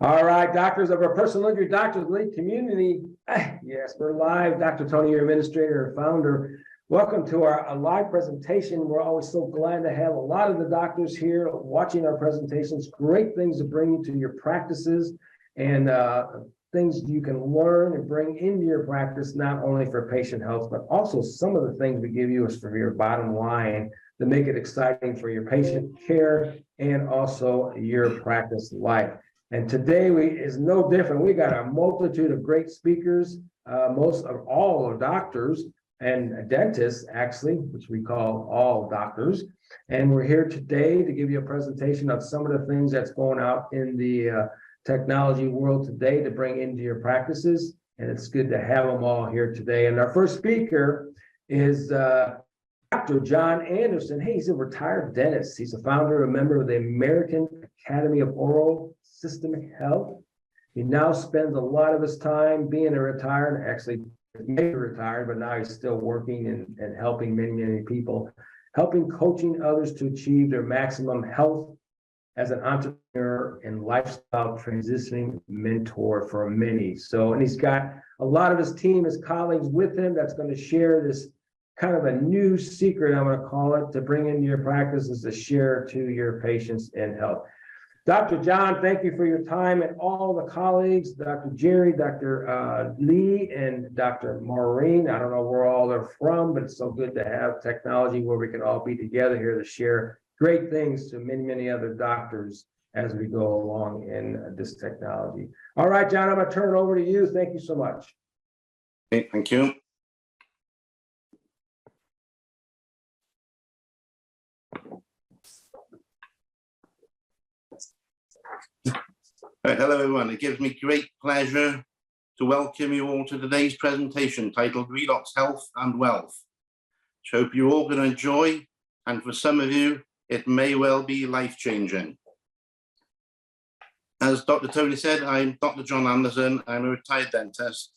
All right, doctors of our personal injury doctors elite community. Yes, we're live. Dr. Tony, your administrator and founder. Welcome to our live presentation. We're always so glad to have a lot of the doctors here watching our presentations. Great things to bring you to your practices and things you can learn and bring into your practice, not only for patient health, but also some of the things we give you is for your bottom line to make it exciting for your patient care and also your practice life. And today is no different. We got a multitude of great speakers, most of all are doctors and dentists, actually, which we call all doctors. And we're here today to give you a presentation of some of the things that's going out in the technology world today to bring into your practices. And it's good to have them all here today. And our first speaker is Dr. John Anderson. Hey, he's a retired dentist. He's a founder, a member of the American Academy of Oral Systemic Health. He now spends a lot of his time being a retired, actually maybe retired, but now he's still working and helping many people, helping coaching others to achieve their maximum health as an entrepreneur and lifestyle transitioning mentor for many. So, and he's got a lot of his team, his colleagues with him that's going to share this kind of a new secret, I'm going to call it, to bring into your practices to share to your patients and health. Dr. John, thank you for your time, and all the colleagues, Dr. Jerry, Dr. Lee, and Dr. Maureen. I don't know where all they're from, but it's so good to have technology where we can all be together here to share great things to many other doctors as we go along in this technology. All right, John, I'm going to turn it over to you. Thank you so much. Okay, thank you. Right, hello everyone. It gives me great pleasure to welcome you all to today's presentation titled Redox Health and Wealth, which I hope you're all going to enjoy, and for some of you it may well be life-changing. As Dr. Tony said, I'm Dr. John Anderson. I'm a retired dentist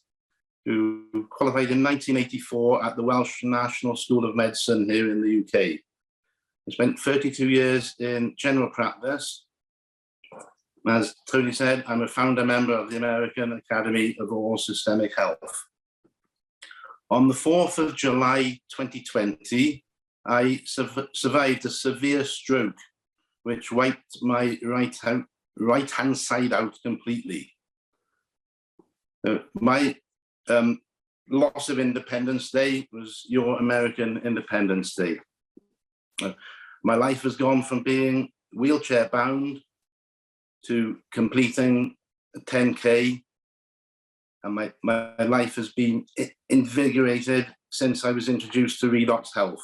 who qualified in 1984 at the Welsh National School of Medicine here in the UK. I spent 32 years in general practice. As Tony said, I'm a founder member of the American Academy of Oral Systemic Health. On the 4th of July 2020, I survived a severe stroke, which wiped my right-hand side out completely. My loss of Independence Day was your American Independence Day. My life has gone from being wheelchair bound to completing a 10K, and my life has been invigorated since I was introduced to Redox Health.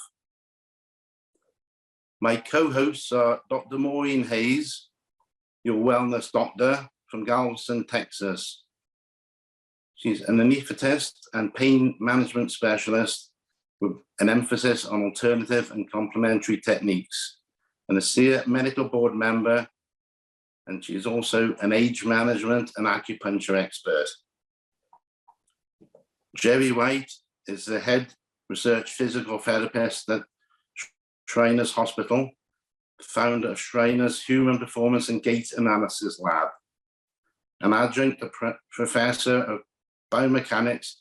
My co-hosts are Dr. Maureen Hayes, your wellness doctor from Galveston, Texas. She's an anesthetist and pain management specialist with an emphasis on alternative and complementary techniques, and a SEER medical board member, and she is also an age management and acupuncture expert. Jerry White is the head research physical therapist at Shriners Hospital, founder of Shriners Human Performance and Gait Analysis Lab, an adjunct professor of biomechanics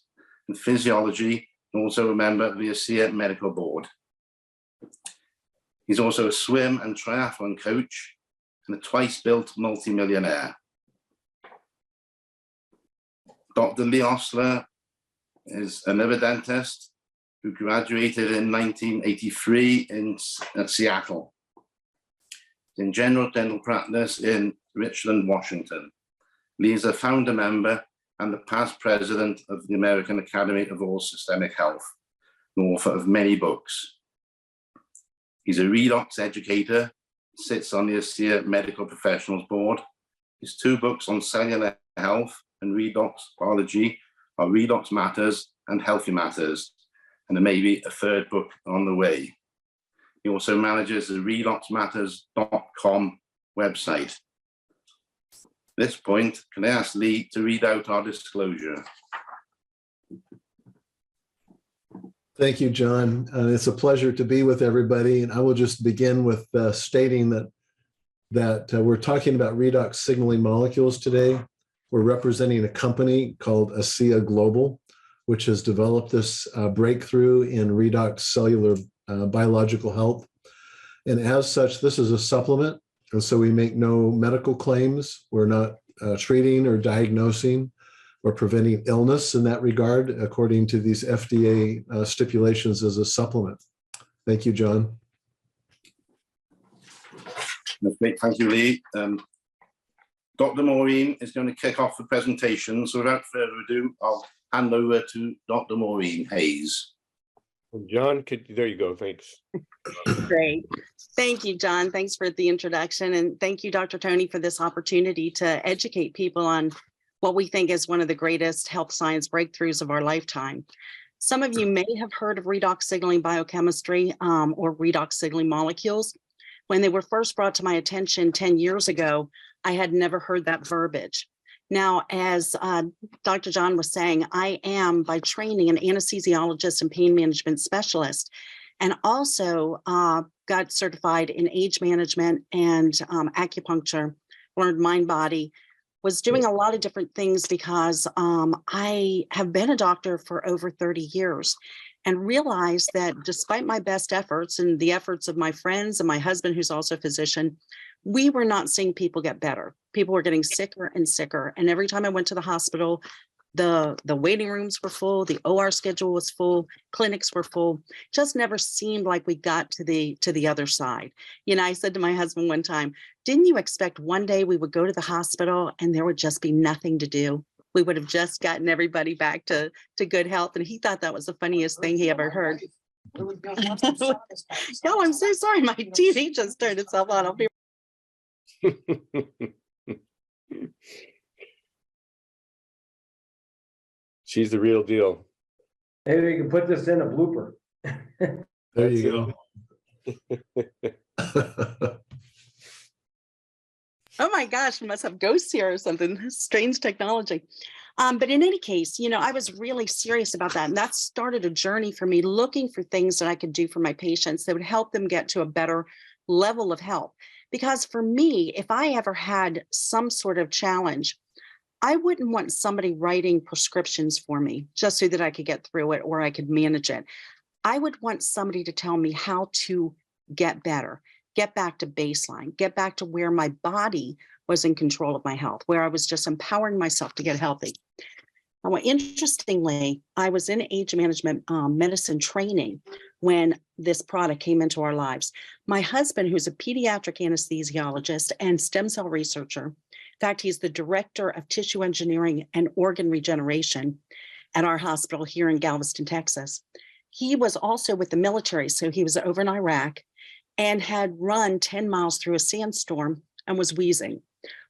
and physiology, and also a member of the SEER medical board. He's also a swim and triathlon coach, and a twice-built multimillionaire. Dr. Lee Osler is another dentist who graduated in 1983 at Seattle, in general dental practice in Richland, Washington. Lee is a founder member and the past president of the American Academy of Oral Systemic Health, and author of many books. He's a Redox educator, sits on the SEER Medical Professionals Board. His 2 books on cellular health and redox biology are Redox Matters and Healthy Matters, and there may be a 3rd book on the way. He also manages the redoxmatters.com website. At this point, can I ask Lee to read out our disclosure? Thank you, John. It's a pleasure to be with everybody. And I will just begin with stating that that we're talking about redox signaling molecules today. We're representing a company called ASEA Global, which has developed this breakthrough in redox cellular biological health. And as such, this is a supplement. And so we make no medical claims. We're not treating or diagnosing or preventing illness in that regard, according to these FDA stipulations as a supplement. Thank you, John. That's great. Thank you, Lee. Dr. Maureen is going to kick off the presentation. So without further ado, I'll hand over to Dr. Maureen Hayes. John, there you go. Thanks. Great. Thank you, John. Thanks for the introduction. And thank you, Dr. Tony, for this opportunity to educate people on what we think is one of the greatest health science breakthroughs of our lifetime. Some of you may have heard of redox signaling biochemistry or redox signaling molecules. When they were first brought to my attention 10 years ago, I had never heard that verbiage. Now, as Dr. John was saying, I am by training an anesthesiologist and pain management specialist, and also got certified in age management and acupuncture, learned mind body, was doing a lot of different things because I have been a doctor for over 30 years and realized that despite my best efforts and the efforts of my friends and my husband, who's also a physician, we were not seeing people get better. People were getting sicker and sicker. And every time I went to the hospital, the waiting rooms were full, the OR schedule was full, clinics were full. Just never seemed like we got to the other side. You know, I said to my husband one time, didn't you expect one day we would go to the hospital and there would just be nothing to do? We would have just gotten everybody back to good health. And he thought that was the funniest thing he ever heard. No, I'm so sorry. My TV just turned itself on. I'll be She's the real deal. Maybe we can put this in a blooper. There you go. oh my gosh, we must have ghosts here or something. Strange technology. But in any case, you know, I was really serious about that. And that started a journey for me looking for things that I could do for my patients that would help them get to a better level of health. Because for me, if I ever had some sort of challenge, I wouldn't want somebody writing prescriptions for me just so that I could get through it or I could manage it. I would want somebody to tell me how to get better, get back to baseline, get back to where my body was in control of my health, where I was just empowering myself to get healthy. Now, interestingly, I was in age management medicine training when this product came into our lives. My husband, who's a pediatric anesthesiologist and stem cell researcher, in fact, he's the director of tissue engineering and organ regeneration at our hospital here in Galveston, Texas. He was also with the military, so he was over in Iraq and had run 10 miles through a sandstorm and was wheezing.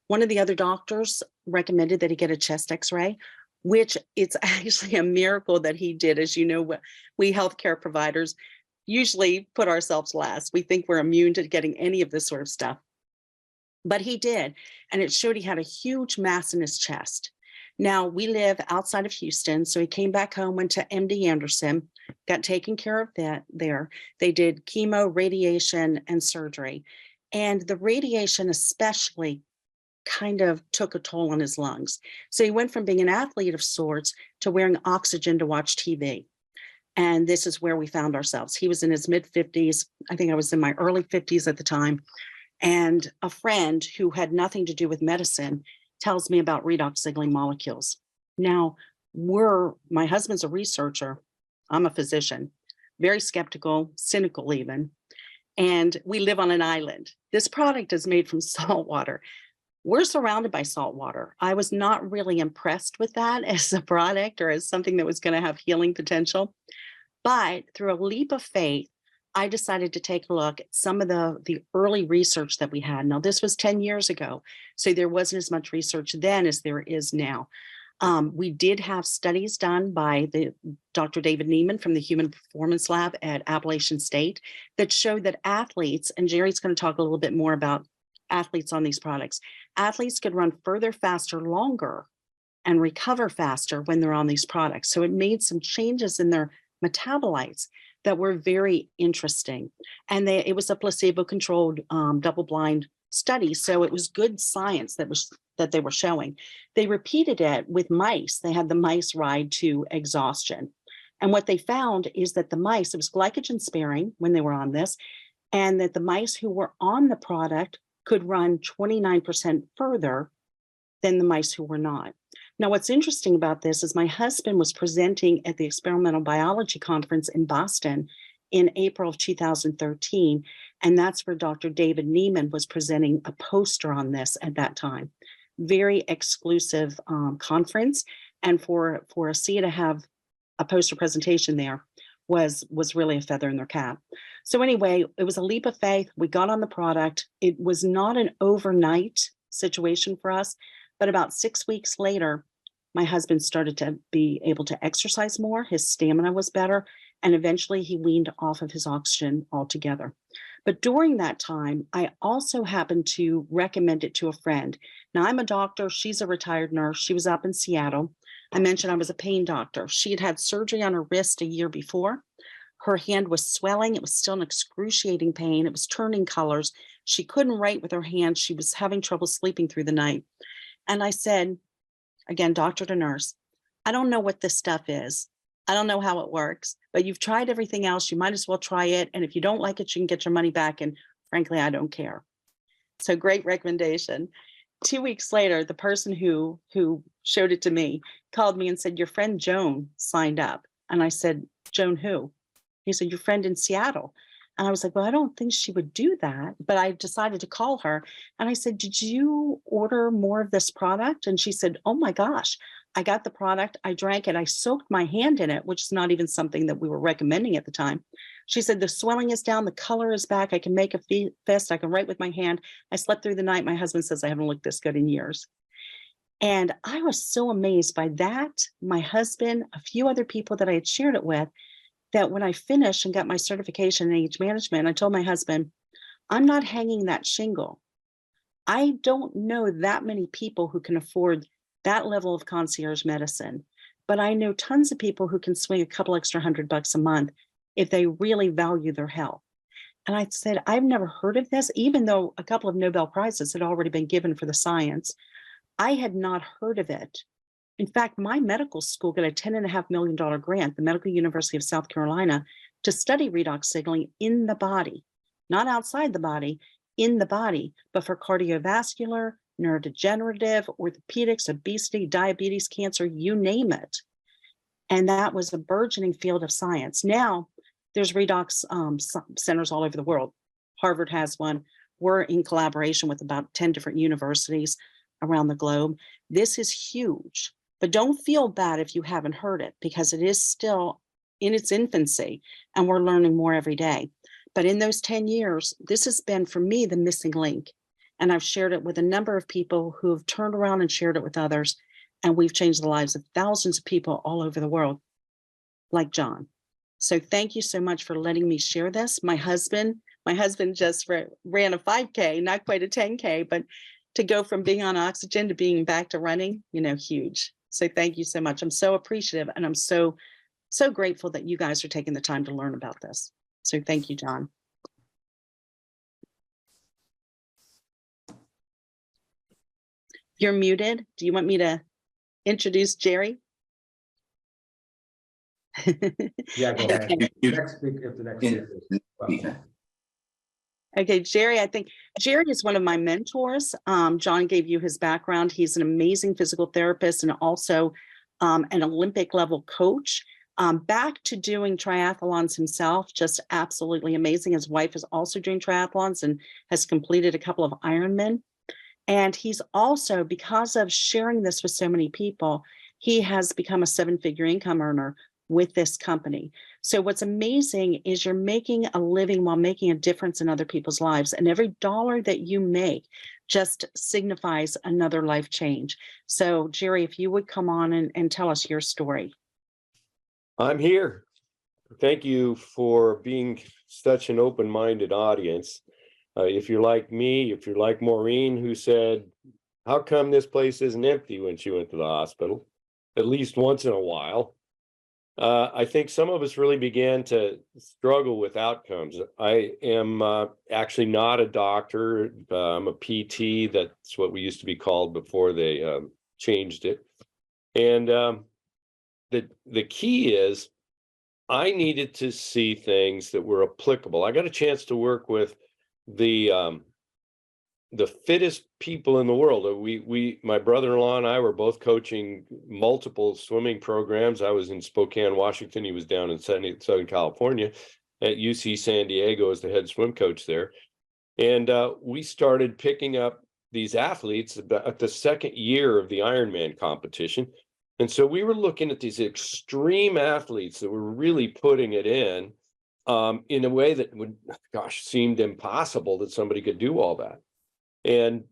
One of the other doctors recommended that he get a chest x-ray, which it's actually a miracle that he did. As you know, we healthcare providers usually put ourselves last. We think we're immune to getting any of this sort of stuff. But he did, and it showed he had a huge mass in his chest. Now, we live outside of Houston, so he came back home, went to MD Anderson, got taken care of that there. They did chemo, radiation, and surgery. And the radiation especially kind of took a toll on his lungs. So he went from being an athlete of sorts to wearing oxygen to watch TV. And this is where we found ourselves. He was in his mid-50s. I think I was in my early 50s at the time. And a friend who had nothing to do with medicine tells me about redox signaling molecules. Now, my husband's a researcher. I'm a physician, very skeptical, cynical even. And we live on an island. This product is made from salt water. We're surrounded by salt water. I was not really impressed with that as a product or as something that was going to have healing potential. But through a leap of faith, I decided to take a look at some of the early research that we had. Now, this was 10 years ago, so there wasn't as much research then as there is now. We did have studies done by Dr. David Neiman from the Human Performance Lab at Appalachian State that showed that athletes, and Jerry's going to talk a little bit more about athletes on these products, athletes could run further, faster, longer, and recover faster when they're on these products. So it made some changes in their metabolites that were very interesting. And it was a placebo-controlled, double-blind study. So it was good science that they were showing. They repeated it with mice. They had the mice ride to exhaustion. And what they found is that the mice, it was glycogen sparing when they were on this, and that the mice who were on the product could run 29% further than the mice who were not. Now, what's interesting about this is my husband was presenting at the Experimental Biology Conference in Boston in April of 2013. And that's where Dr. David Neiman was presenting a poster on this at that time. Very exclusive conference. And for ASEA to have a poster presentation there was really a feather in their cap. So anyway, it was a leap of faith. We got on the product. It was not an overnight situation for us, but about 6 weeks later, my husband started to be able to exercise more. His stamina was better. And eventually he weaned off of his oxygen altogether. But during that time, I also happened to recommend it to a friend. Now, I'm a doctor. She's a retired nurse. She was up in Seattle. I mentioned I was a pain doctor. She had had surgery on her wrist a year before. Her hand was swelling. It was still an excruciating pain. It was turning colors. She couldn't write with her hand. She was having trouble sleeping through the night. And I said, again, doctor to nurse, I don't know what this stuff is. I don't know how it works, but you've tried everything else. You might as well try it. And if you don't like it, you can get your money back. And frankly, I don't care. So great recommendation. 2 weeks later, the person who showed it to me called me and said, your friend Joan signed up. And I said, Joan who? He said, your friend in Seattle. And I was like, well, I don't think she would do that. But I decided to call her. And I said, did you order more of this product? And she said, oh my gosh, I got the product. I drank it. I soaked my hand in it, which is not even something that we were recommending at the time. She said, the swelling is down. The color is back. I can make a fist. I can write with my hand. I slept through the night. My husband says I haven't looked this good in years. And I was so amazed by that. My husband, a few other people that I had shared it with, that when I finished and got my certification in age management, I told my husband, I'm not hanging that shingle. I don't know that many people who can afford that level of concierge medicine, but I know tons of people who can swing a couple extra $100 a month if they really value their health. And I said, I've never heard of this, even though a couple of Nobel Prizes had already been given for the science. I had not heard of it. In fact, my medical school got a $10.5 million grant, the Medical University of South Carolina, to study redox signaling in the body, not outside the body, in the body, but for cardiovascular, neurodegenerative, orthopedics, obesity, diabetes, cancer, you name it. And that was a burgeoning field of science. Now, there's redox centers all over the world. Harvard has one. We're in collaboration with about 10 different universities around the globe. This is huge. But don't feel bad if you haven't heard it, because it is still in its infancy and we're learning more every day. But in those 10 years, this has been for me the missing link. And I've shared it with a number of people who have turned around and shared it with others. And we've changed the lives of thousands of people all over the world, like John. So thank you so much for letting me share this. My husband just ran a 5K, not quite a 10K, but to go from being on oxygen to being back to running, huge. So thank you so much. I'm so appreciative, and I'm so grateful that you guys are taking the time to learn about this. So thank you, John. You're muted. Do you want me to introduce Jerry? Yeah, go ahead. Next speaker, if the next speaker is well. Okay, Jerry, I think Jerry is one of my mentors. John gave you his background. He's an amazing physical therapist and also an Olympic level coach. Back to doing triathlons himself, just absolutely amazing. His wife is also doing triathlons and has completed a couple of Ironman. And he's also, because of sharing this with so many people, he has become a 7-figure income earner with this company. So what's amazing is you're making a living while making a difference in other people's lives. And every dollar that you make just signifies another life change. So Jerry, if you would come on and tell us your story. I'm here. Thank you for being such an open-minded audience. If you're like me, if you're like Maureen, who said, how come this place isn't empty when she went to the hospital, at least once in a while? I think some of us really began to struggle with outcomes. I am actually not a doctor. I'm a PT. That's what we used to be called before they changed it. And the key is I needed to see things that were applicable. I got a chance to work with the fittest people in the world. My brother-in-law and I were both coaching multiple swimming programs. I was in Spokane, Washington. He was down in Southern California at UC San Diego as the head swim coach there. And we started picking up these athletes about the second year of the Ironman competition. And so we were looking at these extreme athletes that were really putting it in a way that would, gosh, seemed impossible that somebody could do all that. And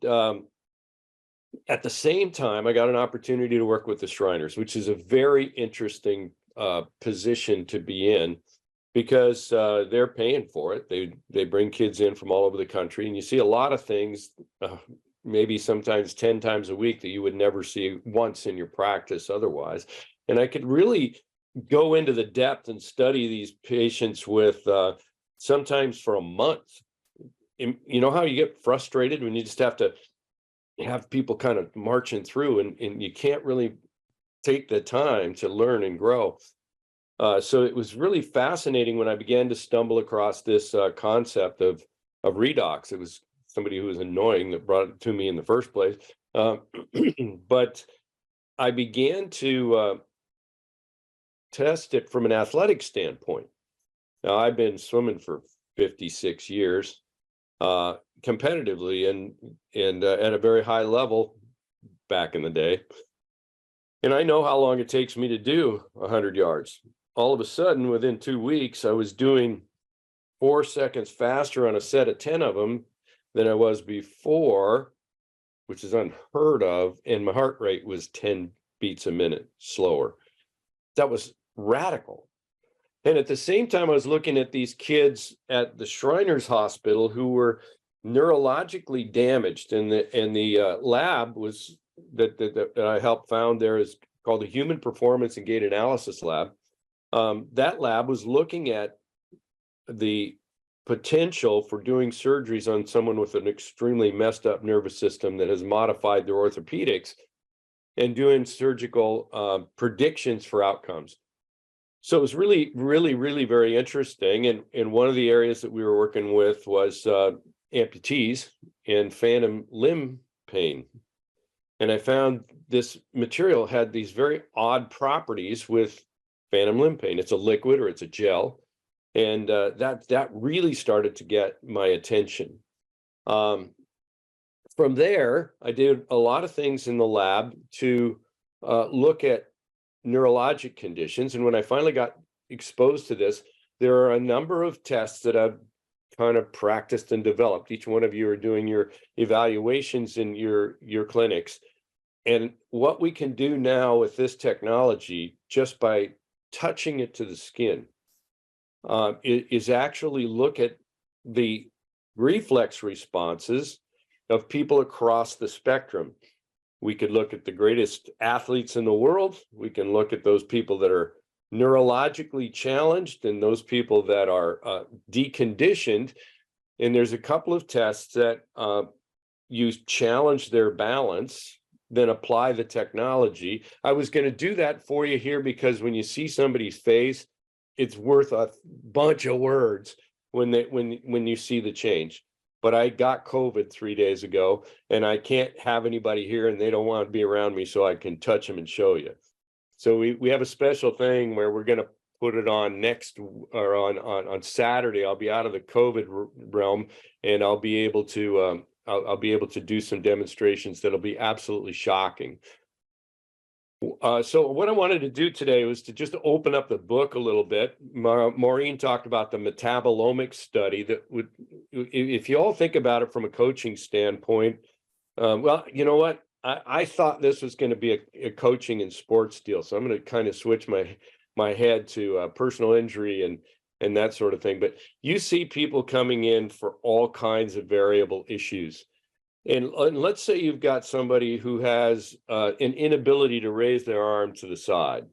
at the same time, I got an opportunity to work with the Shriners, which is a very interesting position to be in because they're paying for it. They bring kids in from all over the country, and you see a lot of things, maybe sometimes 10 times a week that you would never see once in your practice otherwise. And I could really go into the depth and study these patients with sometimes for a month. You know how you get frustrated when you just have to have people kind of marching through and you can't really take the time to learn and grow. So it was really fascinating when I began to stumble across this concept of Redox. It was somebody who was annoying that brought it to me in the first place. But I began to test it from an athletic standpoint. Now, I've been swimming for 56 years. Competitively and at a very high level back in the day. And I know how long it takes me to do 100 yards. All of a sudden, within 2 weeks, I was doing 4 seconds faster on a set of 10 of them than I was before, which is unheard of. And my heart rate was 10 beats a minute slower. That was radical. And at the same time, I was looking at these kids at the Shriners Hospital who were neurologically damaged, and the lab was that I helped found there is called the Human Performance and Gait Analysis Lab. That lab was looking at the potential for doing surgeries on someone with an extremely messed up nervous system that has modified their orthopedics and doing surgical predictions for outcomes. So it was really, really, really very interesting. And one of the areas that we were working with was amputees and phantom limb pain. And I found this material had these very odd properties with phantom limb pain. It's a liquid or it's a gel. And that really started to get my attention. From there, I did a lot of things in the lab to look at neurologic conditions. And when I finally got exposed to this, there are a number of tests that I've kind of practiced and developed. Each one of you are doing your evaluations in your clinics. And what we can do now with this technology, just by touching it to the skin, is actually look at the reflex responses of people across the spectrum. We could look at the greatest athletes in the world. We can look at those people that are neurologically challenged and those people that are deconditioned. And there's a couple of tests that you challenge their balance, then apply the technology. I was going to do that for you here because when you see somebody's face, it's worth a bunch of words when you see the change. But I got COVID 3 days ago, and I can't have anybody here, and they don't want to be around me, so I can touch them and show you. So we have a special thing where we're going to put it on next or on Saturday. I'll be out of the COVID realm, and I'll be able to do some demonstrations that'll be absolutely shocking. So what I wanted to do today was to just open up the book a little bit. Maureen talked about the metabolomics study that would, if you all think about it from a coaching standpoint, well, you know what? I thought this was going to be a coaching and sports deal. So I'm going to kind of switch my head to personal injury and that sort of thing. But you see people coming in for all kinds of variable issues. And let's say you've got somebody who has an inability to raise their arm to the side.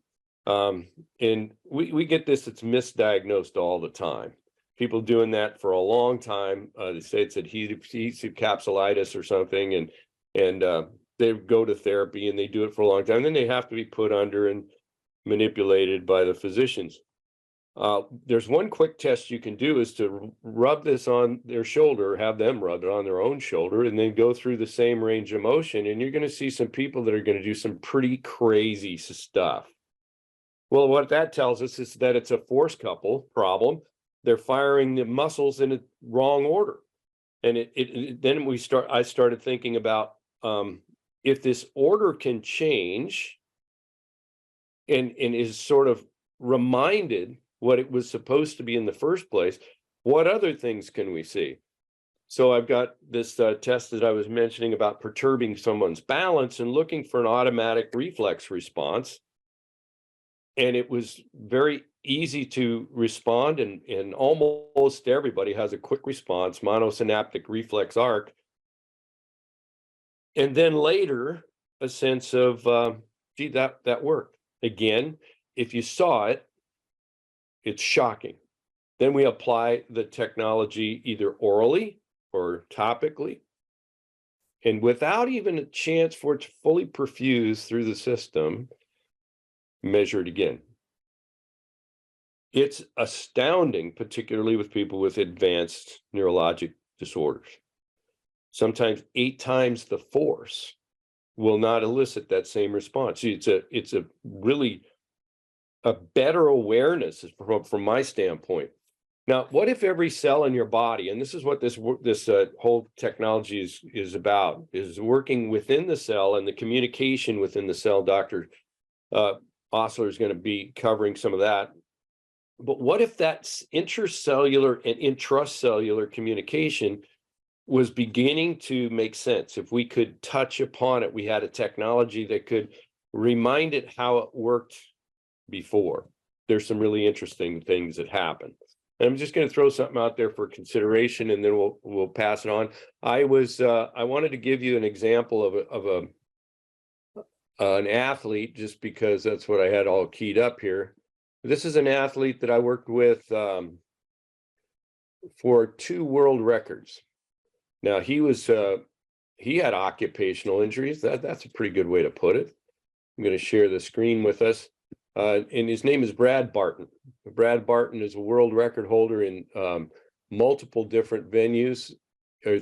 And we get this, it's misdiagnosed all the time. People doing that for a long time. They say it's adhesive capsulitis or something, and they go to therapy and they do it for a long time. Then they have to be put under and manipulated by the physicians. There's one quick test you can do, is to rub this on their shoulder, have them rub it on their own shoulder, and then go through the same range of motion. And you're going to see some people that are going to do some pretty crazy stuff. Well, what that tells us is that it's a force couple problem. They're firing the muscles in a wrong order. And then I started thinking about, if this order can change and is sort of reminded what it was supposed to be in the first place, what other things can we see? So I've got this test that I was mentioning about perturbing someone's balance and looking for an automatic reflex response. And it was very easy to respond, and almost everybody has a quick response, monosynaptic reflex arc. And then later, a sense of, gee, that worked. Again, if you saw it, it's shocking. Then we apply the technology either orally or topically. And without even a chance for it to fully perfuse through the system, measure it again. It's astounding, particularly with people with advanced neurologic disorders. Sometimes 8 times the force will not elicit that same response. It's a really a better awareness from my standpoint. Now, what if every cell in your body, and this is what this whole technology is about, is working within the cell and the communication within the cell. Dr. Osler is going to be covering some of that. But what if that intercellular and intracellular communication was beginning to make sense? If we could touch upon it, we had a technology that could remind it how it worked before. There's some really interesting things that happen. And I'm just going to throw something out there for consideration, and then we'll pass it on. I wanted to give you an example of an athlete, just because that's what I had all keyed up here. This is an athlete that I worked with for 2 world records. Now he had occupational injuries. That's a pretty good way to put it. I'm going to share the screen with us. And his name is Brad Barton. Brad Barton is a world record holder in multiple different venues, or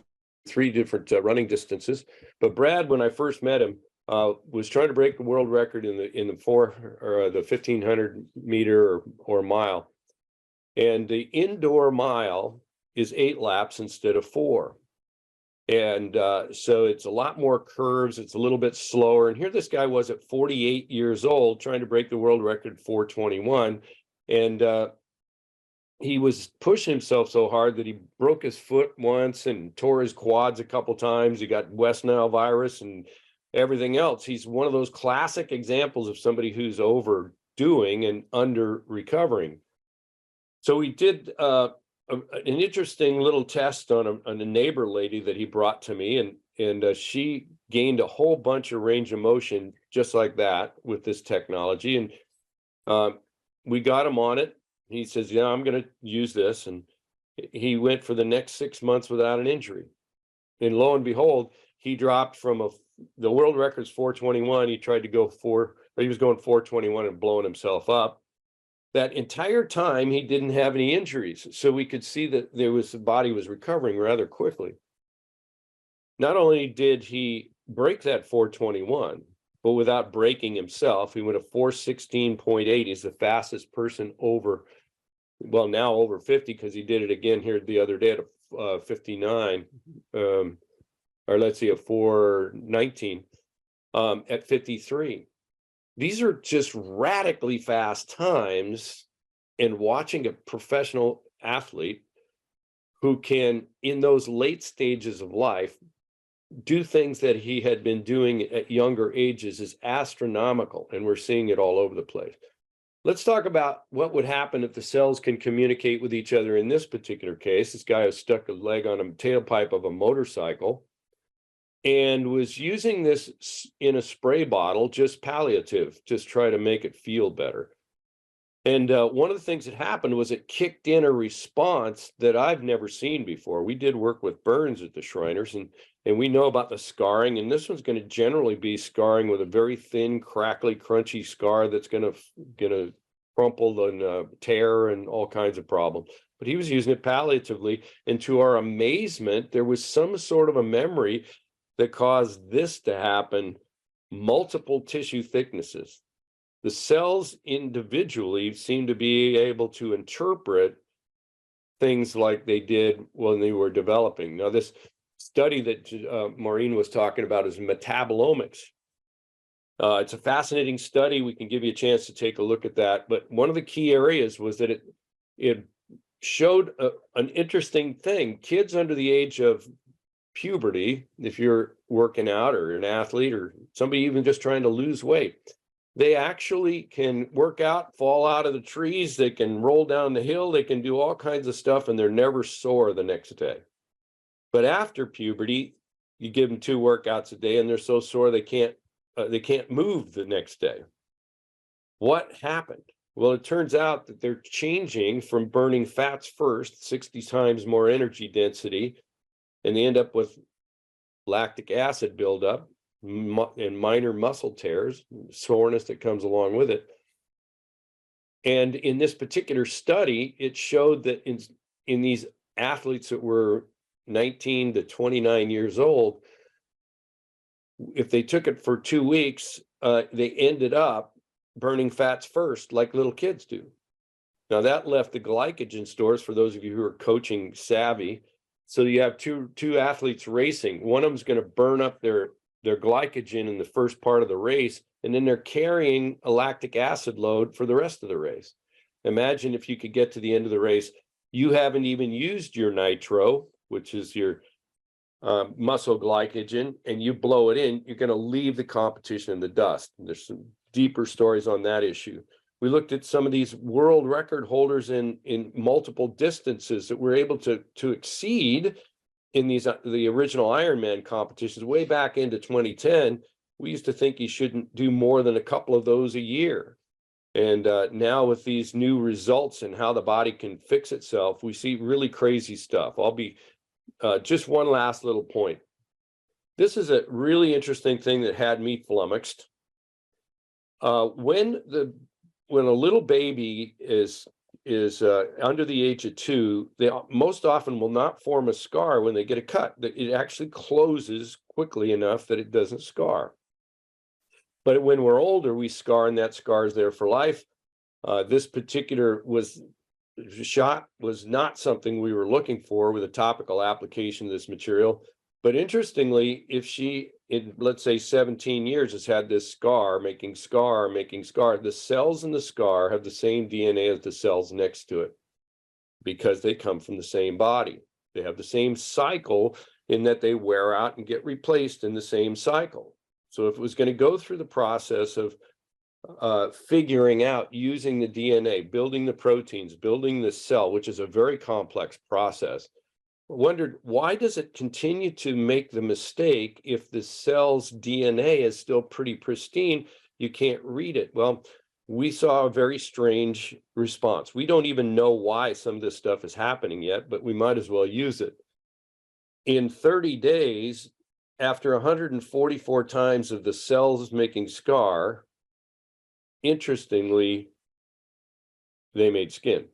3 different running distances. But Brad, when I first met him, was trying to break the world record in the 1500 meter or mile, and the indoor mile is 8 laps instead of 4. And so it's a lot more curves. It's a little bit slower. And here this guy was at 48 years old trying to break the world record 4:21. And he was pushing himself so hard that he broke his foot once and tore his quads a couple times. He got West Nile virus and everything else. He's one of those classic examples of somebody who's overdoing and under recovering. So we did an interesting little test on a neighbor lady that he brought to me, and she gained a whole bunch of range of motion just like that with this technology. And we got him on it. He says, yeah, I'm going to use this. And he went for the next 6 months without an injury. And lo and behold, he dropped from the world record's 4:21. He tried to go he was going 4:21 and blowing himself up. That entire time, he didn't have any injuries. So we could see that the body was recovering rather quickly. Not only did he break that 4:21, but without breaking himself, he went a 4:16.8. He's the fastest person now over 50, because he did it again here the other day at 59, or let's see, a 4:19 at 53. These are just radically fast times, and watching a professional athlete who can, in those late stages of life, do things that he had been doing at younger ages is astronomical, and we're seeing it all over the place. Let's talk about what would happen if the cells can communicate with each other. In this particular case, this guy has stuck a leg on a tailpipe of a motorcycle. and was using this in a spray bottle, just palliative, just try to make it feel better. And one of the things that happened was it kicked in a response that I've never seen before. We did work with burns at the Shriners, and we know about the scarring, and this one's going to generally be scarring with a very thin, crackly, crunchy scar that's going to crumple and tear and all kinds of problems. But he was using it palliatively, and to our amazement, there was some sort of a memory that caused this to happen, multiple tissue thicknesses. The cells individually seem to be able to interpret things like they did when they were developing. Now, this study that Maureen was talking about is metabolomics. It's a fascinating study. We can give you a chance to take a look at that. But one of the key areas was that it showed an interesting thing. Kids under the age of puberty, if you're working out or an athlete or somebody even just trying to lose weight, they actually can work out, fall out of the trees, they can roll down the hill, they can do all kinds of stuff, and they're never sore the next day. But after puberty, you give them 2 workouts a day and they're so sore they can't move the next day. What happened? Well, it turns out that they're changing from burning fats first, 60 times more energy density, and they end up with lactic acid buildup and minor muscle tears, soreness that comes along with it. And in this particular study, it showed that in these athletes that were 19 to 29 years old, if they took it for 2 weeks, they ended up burning fats first, like little kids do. Now that left the glycogen stores, for those of you who are coaching savvy. So you have two athletes racing. One of them's going to burn up their glycogen in the first part of the race, and then they're carrying a lactic acid load for the rest of the race. Imagine if you could get to the end of the race, you haven't even used your nitro, which is your muscle glycogen, and you blow it in, you're going to leave the competition in the dust. And there's some deeper stories on that issue. We looked at some of these world record holders in multiple distances that were able to exceed in the original Ironman competitions way back into 2010. We used to think you shouldn't do more than a couple of those a year. And now with these new results and how the body can fix itself, we see really crazy stuff. I'll be just one last little point. This is a really interesting thing that had me flummoxed. When a little baby is under the age of 2, they most often will not form a scar when they get a cut. It actually closes quickly enough that it doesn't scar. But when we're older, we scar, and that scar is there for life. This particular shot was not something we were looking for with a topical application of this material. But interestingly, if she, in let's say 17 years, has had this scar, making scar, the cells in the scar have the same DNA as the cells next to it because they come from the same body. They have the same cycle in that they wear out and get replaced in the same cycle. So if it was going to go through the process of figuring out, using the DNA, building the proteins, building the cell, which is a very complex process, wondered, why does it continue to make the mistake if the cell's DNA is still pretty pristine? You can't read it. Well, we saw a very strange response. We don't even know why some of this stuff is happening yet, but we might as well use it. In 30 days, after 144 times of the cells making scar, interestingly, they made skin.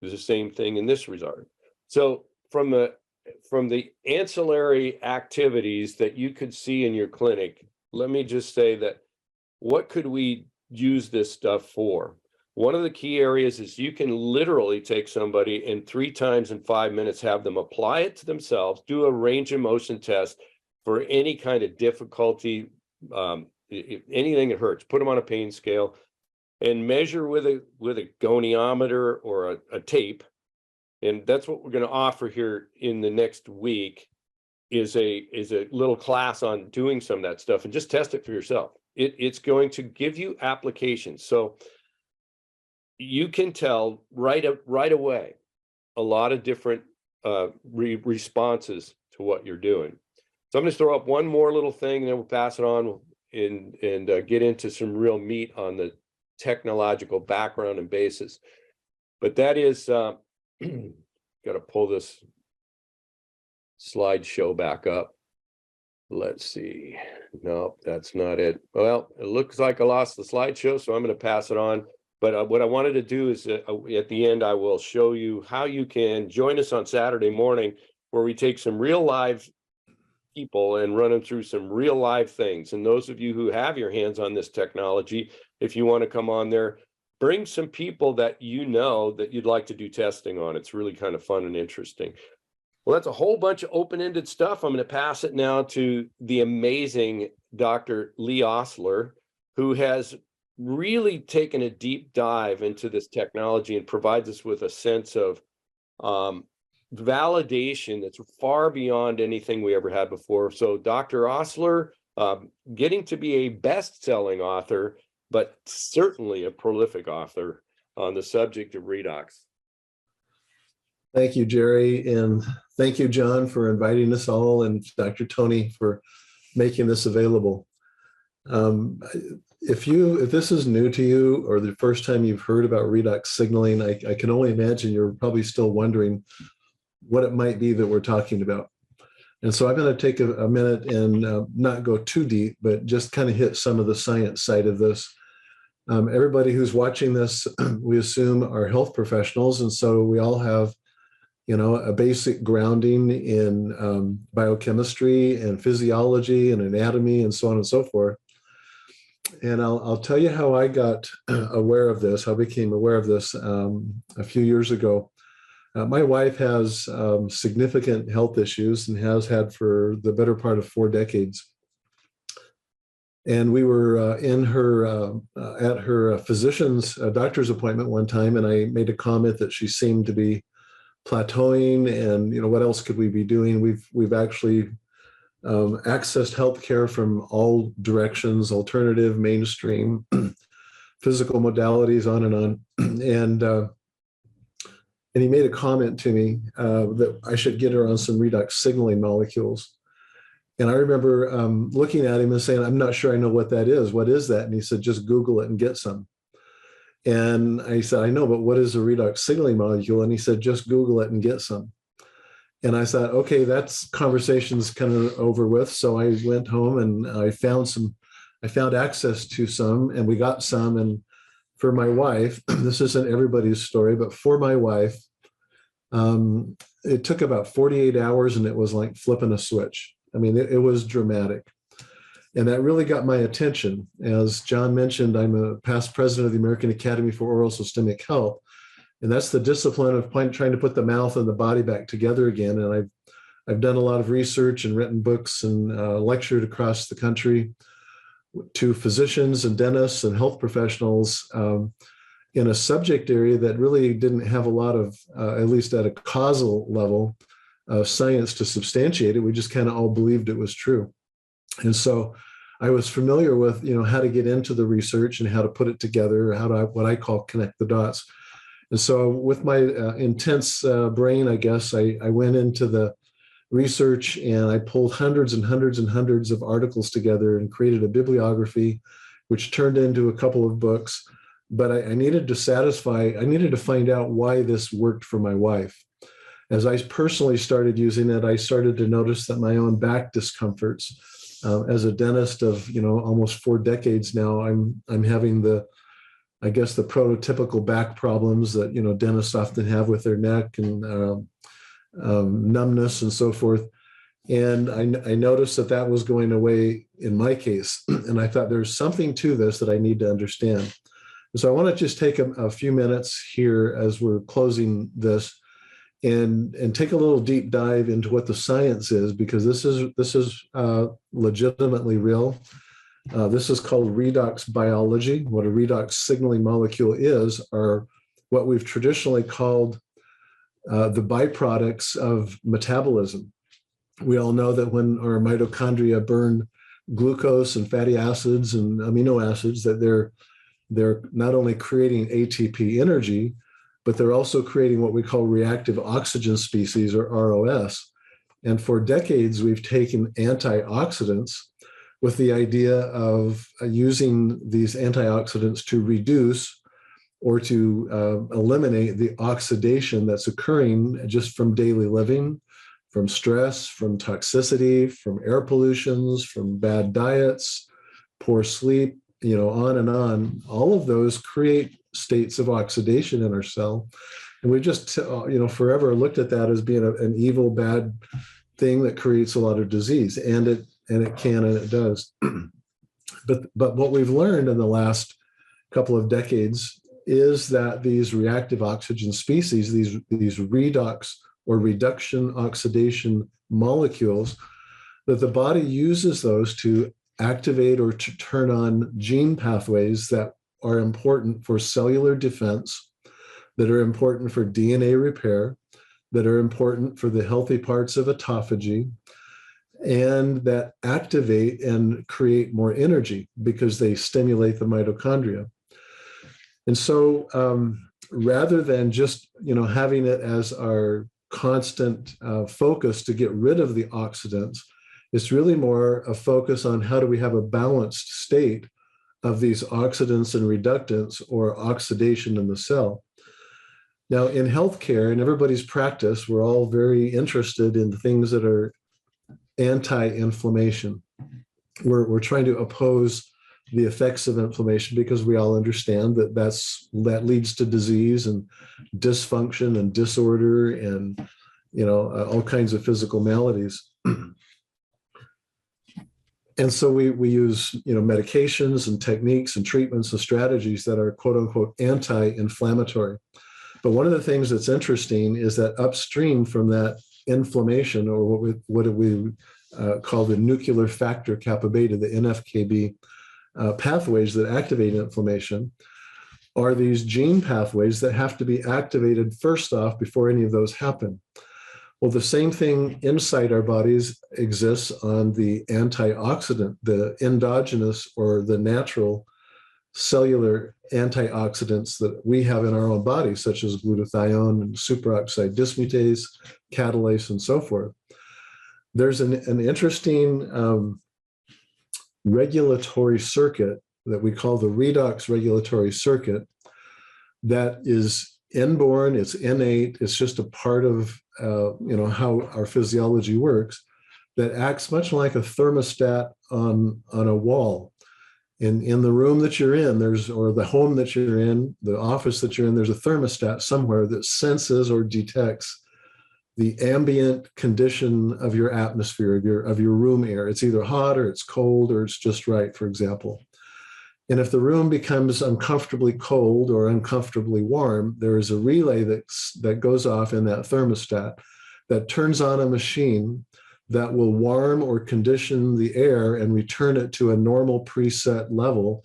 It's the same thing in this regard. So from the ancillary activities that you could see in your clinic, let me just say that what could we use this stuff for? One of the key areas is you can literally take somebody and 3 times in 5 minutes have them apply it to themselves, do a range of motion test for any kind of difficulty, anything that hurts, put them on a pain scale and measure with a goniometer or a tape. And that's what we're going to offer here in the next week is a little class on doing some of that stuff, and just test it for yourself. It's going to give you applications. So you can tell right away a lot of different responses to what you're doing. So I'm going to throw up one more little thing, and then we'll pass it on and get into some real meat on the technological background and basis. But that is, got to pull this slideshow back up. Let's see. No, that's not it. Well, it looks like I lost the slideshow, so I'm going to pass it on. But what I wanted to do is at the end, I will show you how you can join us on Saturday morning, where we take some real live people and run them through some real live things. And those of you who have your hands on this technology, if you want to come on there, bring some people that you know that you'd like to do testing on. It's really kind of fun and interesting. Well, that's a whole bunch of open-ended stuff. I'm going to pass it now to the amazing Dr. Lee Osler, who has really taken a deep dive into this technology and provides us with a sense of validation that's far beyond anything we ever had before. So Dr. Osler, getting to be a best-selling author, but certainly a prolific author on the subject of redox. Thank you, Jerry, and thank you, John, for inviting us all, and Dr. Tony for making this available. If this is new to you or the first time you've heard about redox signaling, I can only imagine you're probably still wondering what it might be that we're talking about. And so I'm going to take a minute and not go too deep, but just kind of hit some of the science side of this. Everybody who's watching this, we assume, are health professionals. And so we all have, a basic grounding in biochemistry and physiology and anatomy and so on and so forth. And I'll tell you how I got aware of this, how I became aware of this a few years ago. My wife has significant health issues and has had for the better part of 4 decades. And we were at her physician's doctor's appointment one time, and I made a comment that she seemed to be plateauing, and what else could we be doing? We've actually accessed healthcare from all directions, alternative, mainstream, physical modalities, on and on. And he made a comment to me that I should get her on some redox signaling molecules. And I remember looking at him and saying, I'm not sure I know what that is. What is that? And he said, just Google it and get some. And I said, I know, but what is a redox signaling molecule? And he said, just Google it and get some. And I thought, okay, that's conversation's kind of over with. So I went home and I found access to some, and we got some. And for my wife, this isn't everybody's story, but for my wife, it took about 48 hours, and it was like flipping a switch. I mean, it was dramatic. And that really got my attention. As John mentioned, I'm a past president of the American Academy for Oral Systemic Health. And that's the discipline of trying to put the mouth and the body back together again. And I've done a lot of research and written books and lectured across the country to physicians and dentists and health professionals in a subject area that really didn't have a lot of, at least at a causal level, science to substantiate it. We just kind of all believed it was true. And so I was familiar with, how to get into the research and how to put it together, what I call connect the dots. And so with my intense brain, I guess, I went into the research and I pulled hundreds and hundreds and hundreds of articles together and created a bibliography, which turned into a couple of books. But I needed to find out why this worked for my wife. As I personally started using it, I started to notice that my own back discomforts, as a dentist of, almost 4 decades now, I'm having the prototypical back problems that, dentists often have with their neck and numbness and so forth. And I noticed that was going away in my case. And I thought there's something to this that I need to understand. So I want to just take a few minutes here as we're closing this and take a little deep dive into what the science is, because this is legitimately real. This is called redox biology. What a redox signaling molecule is are what we've traditionally called the byproducts of metabolism. We all know that when our mitochondria burn glucose and fatty acids and amino acids, that they're not only creating ATP energy, but they're also creating what we call reactive oxygen species, or ROS. And for decades, we've taken antioxidants with the idea of using these antioxidants to reduce or to eliminate the oxidation that's occurring just from daily living, from stress, from toxicity, from air pollutions, from bad diets, poor sleep, on and on. All of those create states of oxidation in our cell. And we just, forever looked at that as being an evil, bad thing that creates a lot of disease. And it can, and it does. But what we've learned in the last couple of decades is that these reactive oxygen species, these redox or reduction oxidation molecules, that the body uses those to activate or to turn on gene pathways that are important for cellular defense, that are important for DNA repair, that are important for the healthy parts of autophagy, and that activate and create more energy because they stimulate the mitochondria. And so rather than just, having it as our constant focus to get rid of the oxidants, it's really more a focus on how do we have a balanced state of these oxidants and reductants or oxidation in the cell. Now, in healthcare, in everybody's practice, we're all very interested in the things that are anti-inflammation. We're trying to oppose the effects of inflammation because we all understand that leads to disease and dysfunction and disorder and all kinds of physical maladies. And so we use medications and techniques and treatments and strategies that are quote unquote anti-inflammatory. But one of the things that's interesting is that upstream from that inflammation, or what we call the nuclear factor kappa beta, the NF-κB pathways that activate inflammation, are these gene pathways that have to be activated first off before any of those happen. Well, the same thing inside our bodies exists on the antioxidant, the endogenous or the natural cellular antioxidants that we have in our own body, such as glutathione and superoxide dismutase, catalase, and so forth. There's an interesting regulatory circuit that we call the redox regulatory circuit that is inborn, it's innate, it's just a part of how our physiology works, that acts much like a thermostat on a wall. In the room that you're in, or the home that you're in, the office that you're in, there's a thermostat somewhere that senses or detects the ambient condition of your atmosphere, of your room air. It's either hot or it's cold or it's just right, for example. And if the room becomes uncomfortably cold or uncomfortably warm, there is a relay that goes off in that thermostat that turns on a machine that will warm or condition the air and return it to a normal preset level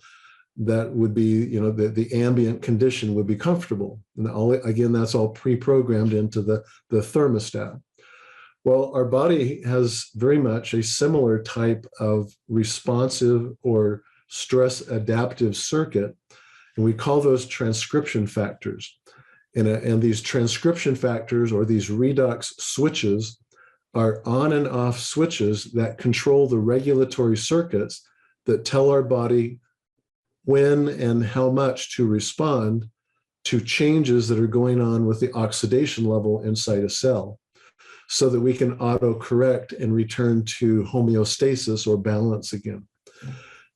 that would be, the ambient condition would be comfortable. And again, that's all pre-programmed into the thermostat. Well, our body has very much a similar type of responsive or stress adaptive circuit, and we call those transcription factors. And these transcription factors, or these redox switches, are on and off switches that control the regulatory circuits that tell our body when and how much to respond to changes that are going on with the oxidation level inside a cell, so that we can auto-correct and return to homeostasis or balance again.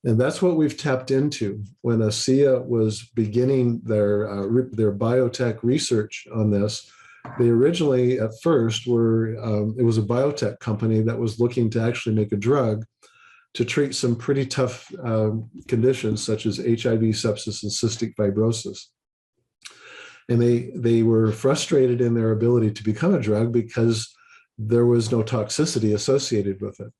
And that's what we've tapped into. When ASEA was beginning their biotech research on this, they originally, at first, it was a biotech company that was looking to actually make a drug to treat some pretty tough conditions such as HIV, sepsis, and cystic fibrosis. And they were frustrated in their ability to become a drug because there was no toxicity associated with it.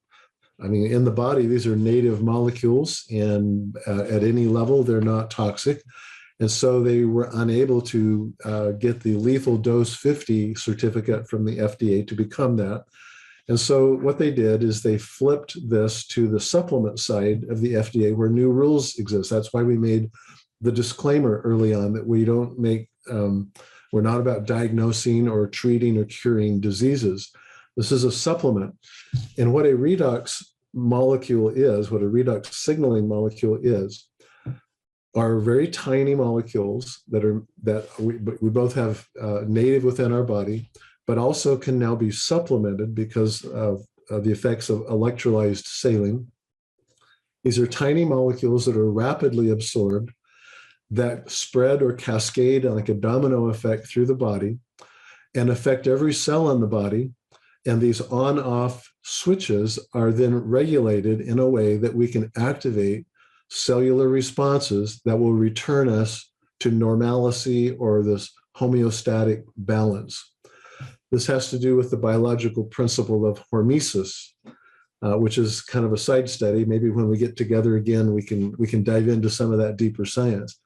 I mean, in the body, these are native molecules, and at any level, they're not toxic. And so they were unable to get the lethal dose 50 certificate from the FDA to become that. And so what they did is they flipped this to the supplement side of the FDA, where new rules exist. That's why we made the disclaimer early on that we don't make, we're not about diagnosing or treating or curing diseases. This is a supplement. And what a redox molecule is, what a redox signaling molecule is, are very tiny molecules that we both have native within our body, but also can now be supplemented because of the effects of electrolyzed saline. These are tiny molecules that are rapidly absorbed, that spread or cascade like a domino effect through the body and affect every cell in the body. And these on-off switches are then regulated in a way that we can activate cellular responses that will return us to normalcy or this homeostatic balance. This has to do with the biological principle of hormesis, which is kind of a side study. Maybe when we get together again, we can dive into some of that deeper science.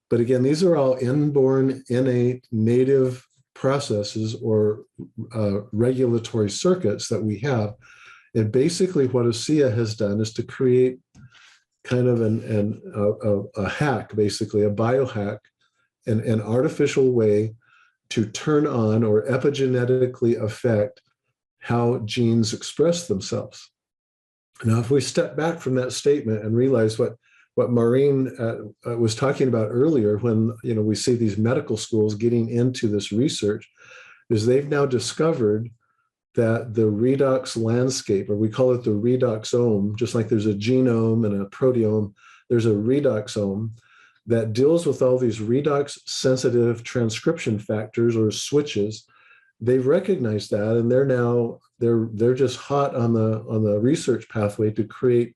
But again, these are all inborn, innate, native processes or regulatory circuits that we have. And basically what ASEA has done is to create kind of a hack, basically a biohack, an artificial way to turn on or epigenetically affect how genes express themselves. Now, if we step back from that statement and realize what Maureen was talking about earlier, when we see these medical schools getting into this research, is they've now discovered that the redox landscape, or we call it the redoxome, just like there's a genome and a proteome, there's a redoxome that deals with all these redox sensitive transcription factors or switches. They've recognized that, and they're just hot on the research pathway to create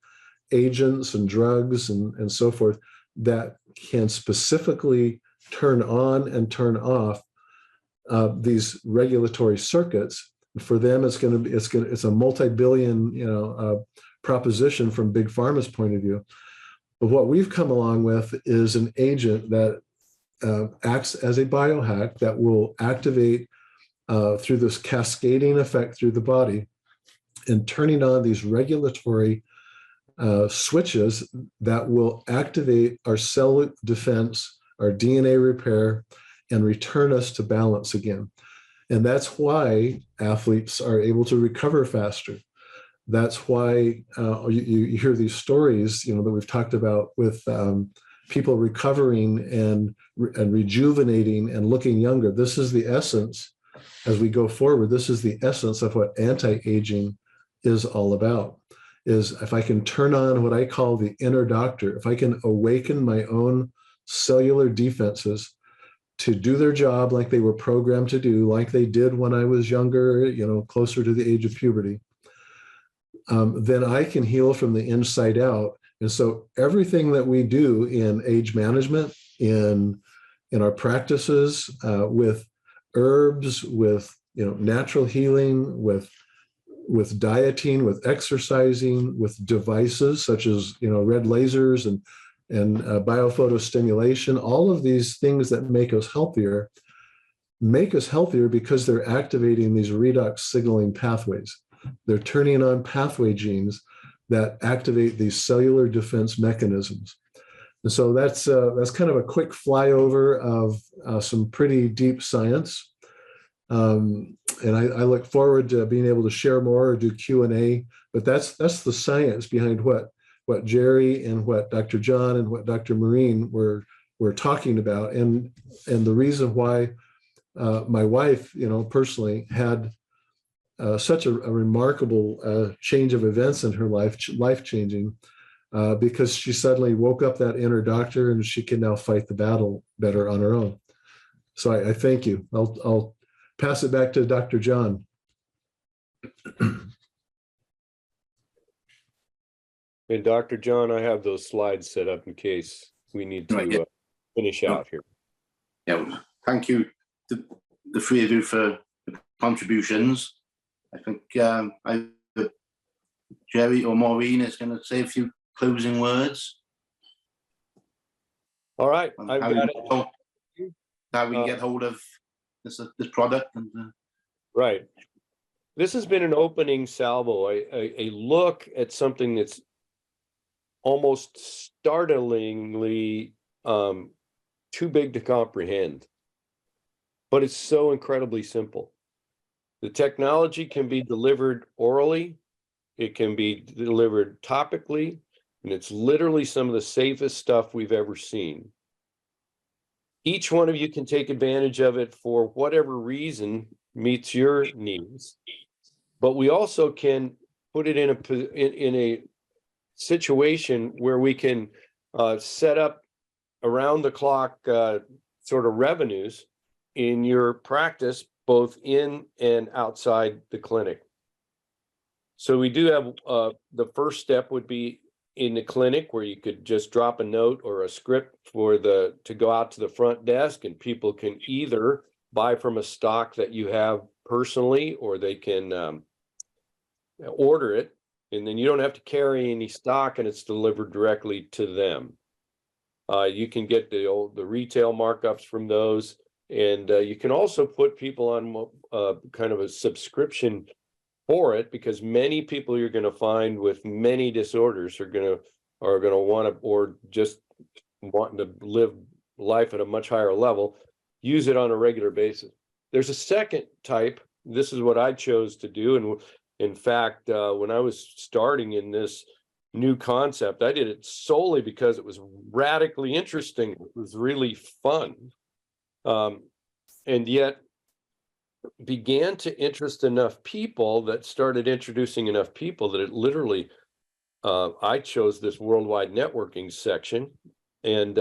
agents and drugs and so forth that can specifically turn on and turn off these regulatory circuits. For them, it's a multi-billion proposition from Big Pharma's point of view. But what we've come along with is an agent that acts as a biohack that will activate through this cascading effect through the body and turning on these regulatory switches that will activate our cell defense, our DNA repair, and return us to balance again. And that's why athletes are able to recover faster. That's why you hear these stories, that we've talked about with people recovering and rejuvenating and looking younger. This is the essence, as we go forward, this is the essence of what anti-aging is all about, is if I can turn on what I call the inner doctor, if I can awaken my own cellular defenses to do their job like they were programmed to do, like they did when I was younger, closer to the age of puberty, then I can heal from the inside out. And so everything that we do in age management, in our practices, with herbs, with natural healing, with dieting, with exercising, with devices such as red lasers and biophotostimulation, all of these things that make us healthier because they're activating these redox signaling pathways. They're turning on pathway genes that activate these cellular defense mechanisms. And so that's kind of a quick flyover of some pretty deep science. And I look forward to being able to share more or do Q&A, but that's the science behind what Jerry and what Dr. John and what Dr. Maureen were talking about. And the reason why my wife, personally had such a remarkable change of events in her life-changing, because she suddenly woke up that inner doctor and she can now fight the battle better on her own. So I thank you. I'll pass it back to Dr. John. And Dr. John, I have those slides set up in case we need to finish out here. Yeah, thank you, the three of you, for the contributions. I think either Jerry or Maureen is going to say a few closing words. All right, I've got it. How we can get hold of this product. Right. This has been an opening salvo, a look at something that's almost startlingly too big to comprehend, but it's so incredibly simple. The technology can be delivered orally, it can be delivered topically, and it's literally some of the safest stuff we've ever seen. Each one of you can take advantage of it for whatever reason meets your needs, but we also can put it in a situation where we can set up around the clock sort of revenues in your practice, both in and outside the clinic. So we do have the first step would be in the clinic, where you could just drop a note or a script to go out to the front desk, and people can either buy from a stock that you have personally, or they can order it, and then you don't have to carry any stock, and it's delivered directly to them. You can get the retail markups from those, and you can also put people on kind of a subscription for it, because many people you're going to find with many disorders are going to want to, or just wanting to live life at a much higher level, use it on a regular basis. There's a second type. This is what I chose to do, and in fact, when I was starting in this new concept, I did it solely because it was radically interesting. It was really fun, and yet began to interest enough people that started introducing enough people that it literally, I chose this worldwide networking section, and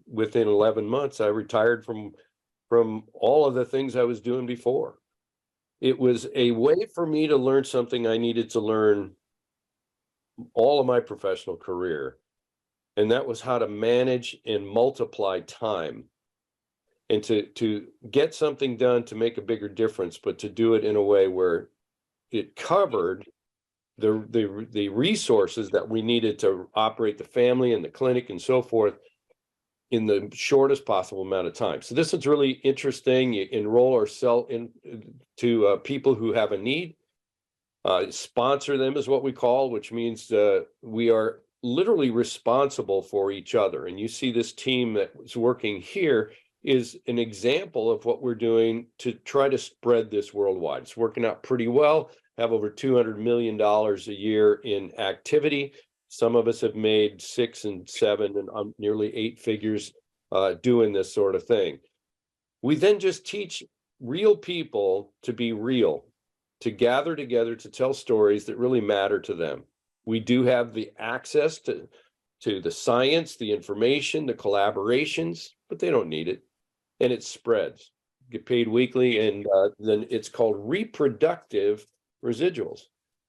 within 11 months, I retired from all of the things I was doing before. It was a way for me to learn something I needed to learn all of my professional career, and that was how to manage and multiply time, and to get something done to make a bigger difference, but to do it in a way where it covered the resources that we needed to operate the family and the clinic and so forth in the shortest possible amount of time. So this is really interesting. You enroll or sell to people who have a need. Sponsor them is what we call, which means we are literally responsible for each other. And you see this team that is working here is an example of what we're doing to try to spread this worldwide. It's working out pretty well. Have over $200 million a year in activity. Some of us have made 6 and 7 and nearly 8 figures doing this sort of thing. We then just teach real people to be real, to gather together, to tell stories that really matter to them. We do have the access to the science, the information, the collaborations, but they don't need it. And it spreads. Get paid weekly, and then it's called reproductive residuals,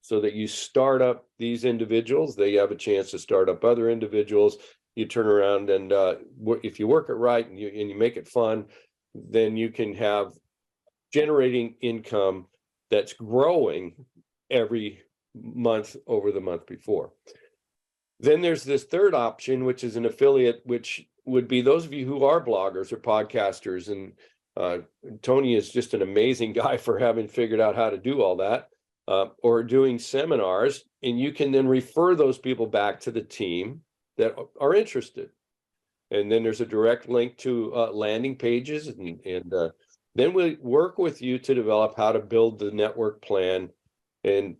so that you start up these individuals, they have a chance to start up other individuals. You turn around and if you work it right and you make it fun, then you can have generating income that's growing every month over the month before. Then there's this third option, which is an affiliate, which would be those of you who are bloggers or podcasters. And Tony is just an amazing guy for having figured out how to do all that, or doing seminars. And you can then refer those people back to the team that are interested. And then there's a direct link to landing pages. And then we work with you to develop how to build the network plan and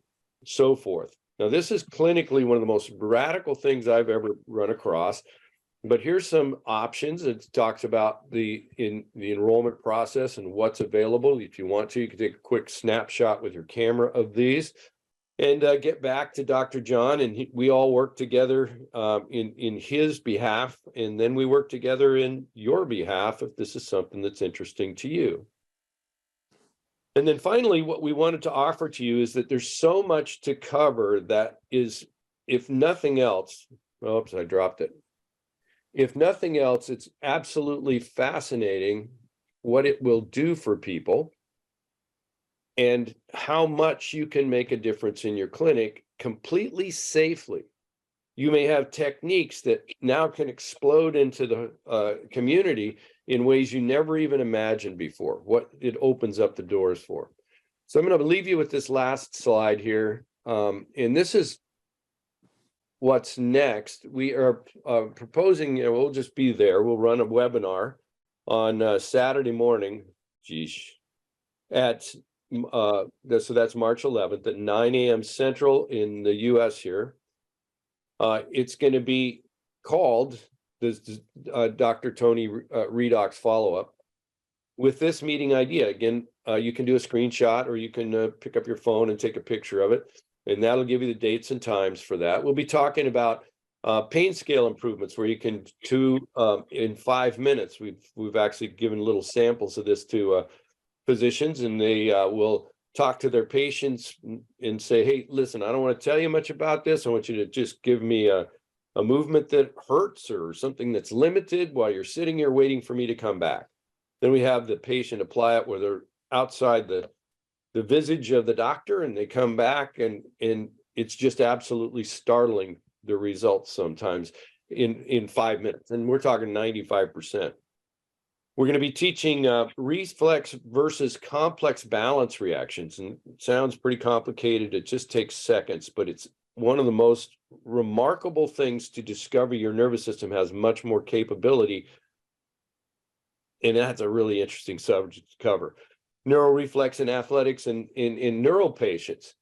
so forth. Now, this is clinically one of the most radical things I've ever run across. But here's some options. It talks about the enrollment process and what's available. If you want to, you can take a quick snapshot with your camera of these and get back to Dr. John. And we all work together in his behalf. And then we work together in your behalf if this is something that's interesting to you. And then finally, what we wanted to offer to you is that there's so much to cover that is, if nothing else, oops, I dropped it. If nothing else, it's absolutely fascinating what it will do for people and how much you can make a difference in your clinic completely safely. You may have techniques that now can explode into the community in ways you never even imagined before, what it opens up the doors for. So I'm going to leave you with this last slide here. And this is what's next. We are proposing, we'll just be there. We'll run a webinar on Saturday morning, at so that's March 11th at 9 a.m. Central in the US here. It's going to be called the Dr. Tony Redox follow-up with this meeting idea. Again, you can do a screenshot or you can pick up your phone and take a picture of it, and that'll give you the dates and times for that. We'll be talking about pain scale improvements where you can in 5 minutes. We've actually given little samples of this to physicians, and they will talk to their patients and say, hey, listen, I don't want to tell you much about this. I want you to just give me a movement that hurts or something that's limited while you're sitting here waiting for me to come back. Then we have the patient apply it where they're outside the visage of the doctor, and they come back, and it's just absolutely startling, the results sometimes in 5 minutes. And we're talking 95%. We're going to be teaching reflex versus complex balance reactions. And it sounds pretty complicated. It just takes seconds, but it's one of the most remarkable things to discover your nervous system has much more capability. And that's a really interesting subject to cover. Neuroreflex in athletics and in neural patients.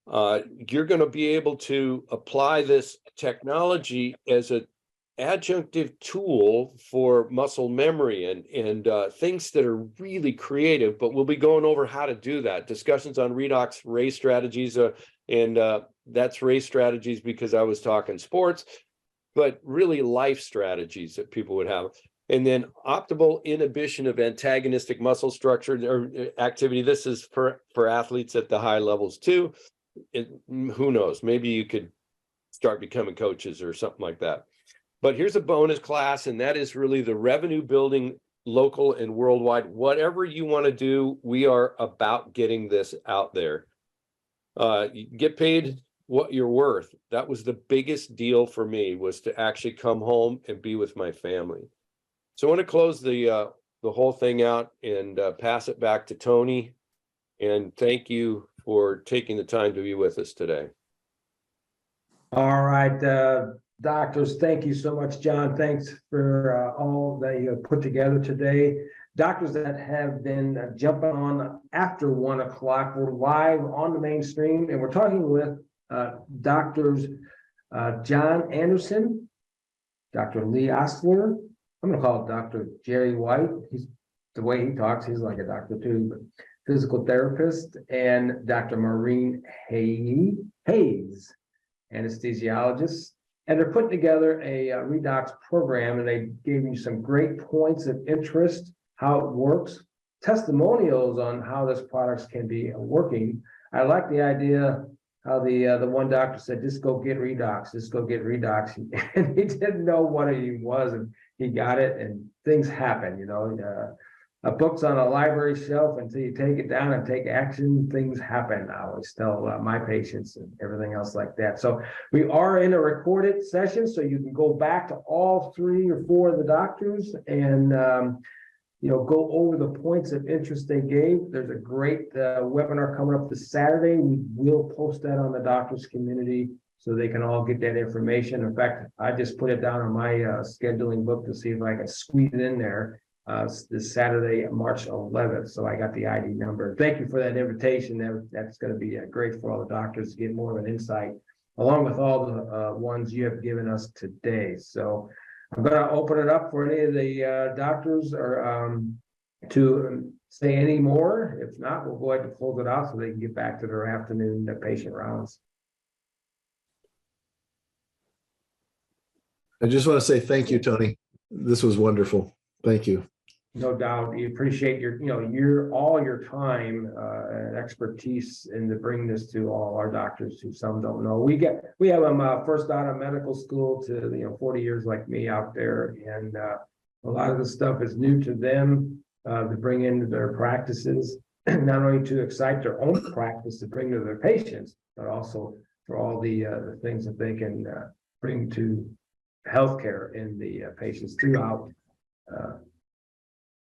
You're going to be able to apply this technology as an adjunctive tool for muscle memory and things that are really creative, but we'll be going over how to do that. Discussions on redox race strategies, and that's race strategies because I was talking sports, but really life strategies that people would have. And then optimal inhibition of antagonistic muscle structure or activity. This is for athletes at the high levels too. Who knows? Maybe you could start becoming coaches or something like that. But here's a bonus class, and that is really the revenue building, local and worldwide. Whatever you want to do, we are about getting this out there. You get paid what you're worth. That was the biggest deal for me, was to actually come home and be with my family. So I want to close the whole thing out and pass it back to Tony. And thank you for taking the time to be with us today. All right, doctors, thank you so much, John. Thanks for all that you have put together today. Doctors that have been jumping on after 1 o'clock, we're live on the mainstream, and we're talking with doctors John Anderson, Dr. Lee Ostler. I'm going to call it Dr. Jerry White. He's the way he talks, he's like a doctor too, but physical therapist, and Dr. Maureen Hayes, anesthesiologist. And they're putting together a redox program, and they gave you some great points of interest, how it works, testimonials on how this products can be working. I like the idea how the one doctor said, just go get redox, just go get redox. And he didn't know what it was, and he got it, and things happen, you know. A book's on a library shelf until you take it down and take action, things happen. I always tell my patients and everything else like that. So we are in a recorded session, so you can go back to all 3 or 4 of the doctors and go over the points of interest they gave. There's a great webinar coming up this Saturday. We will post that on the doctors community so they can all get that information. In fact, I just put it down on my scheduling book to see if I can squeeze it in there. This Saturday, March 11th. So I got the ID number. Thank you for that invitation. That's going to be great for all the doctors to get more of an insight, along with all the ones you have given us today. So I'm going to open it up for any of the doctors or to say any more. If not, we'll go ahead and close it out so they can get back to their afternoon patient rounds. I just want to say thank you, Tony. This was wonderful. Thank you. No doubt. We appreciate all your time and expertise in to bring this to all our doctors who some don't know. We have them first out of medical school to 40 years like me out there, and a lot of the stuff is new to them to bring into their practices, not only to excite their own practice to bring to their patients, but also for all the things that they can bring to healthcare in the patients throughout.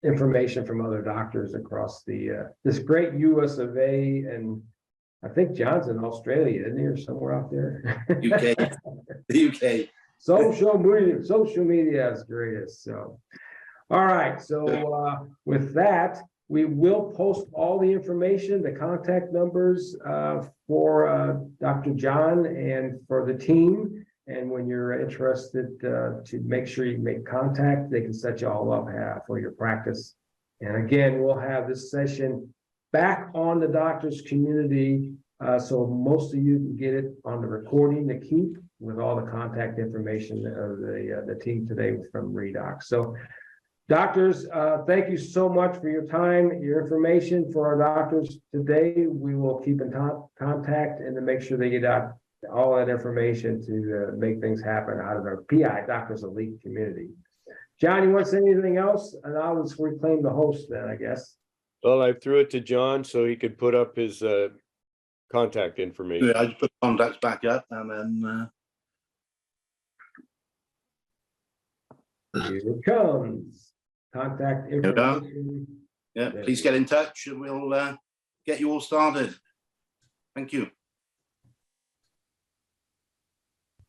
Information from other doctors across this great US of A, and I think John's in Australia, isn't he, or somewhere out there? UK. The UK. Social media is greatest. So, all right. So with that, We will post all the information, the contact numbers for Dr. John and for the team. And when you're interested to make sure you make contact, they can set you all up for your practice. And again, we'll have this session back on the doctor's community. So most of you can get it on the recording to keep with all the contact information of the team today from Redox. So doctors, thank you so much for your time, your information for our doctors today. We will keep in contact and to make sure they get out all that information to make things happen out of our PI Doctors Elite community. John, you want to say anything else? And I'll just reclaim the host then, I guess. Well, I threw it to John so he could put up his contact information. Yeah, I just put contacts back up and then Here it comes. Contact we go. information. yeah, please get in touch and we'll get you all started. Thank you.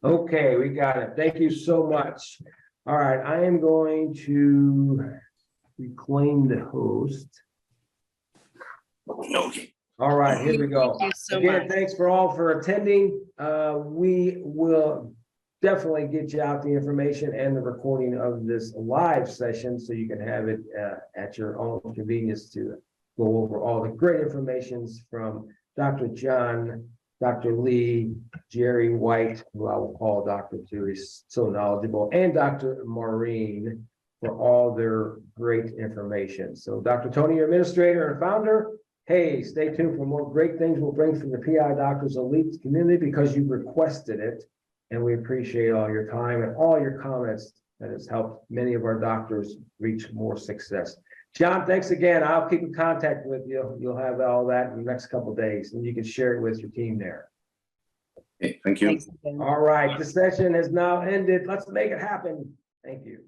Okay, we got it. Thank you so much. All right, I am going to reclaim the host. Okay. All right, here we go. Thank you so Again, much. thanks for all for attending. We will definitely get you out the information and the recording of this live session so you can have it at your own convenience to go over all the great informations from Dr. John, Dr. Lee, Jerry White, who I will call Dr. too, he's so knowledgeable, and Dr. Maureen for all their great information. So Dr. Tony, your administrator and founder, hey, stay tuned for more great things we'll bring from the PI Doctors Elite community because you requested it. And we appreciate all your time and all your comments that has helped many of our doctors reach more success. John, thanks again. I'll keep in contact with you. You'll have all that in the next couple of days and you can share it with your team there. Okay, thank you. Thanks again. All right, the session has now ended. Let's make it happen. Thank you.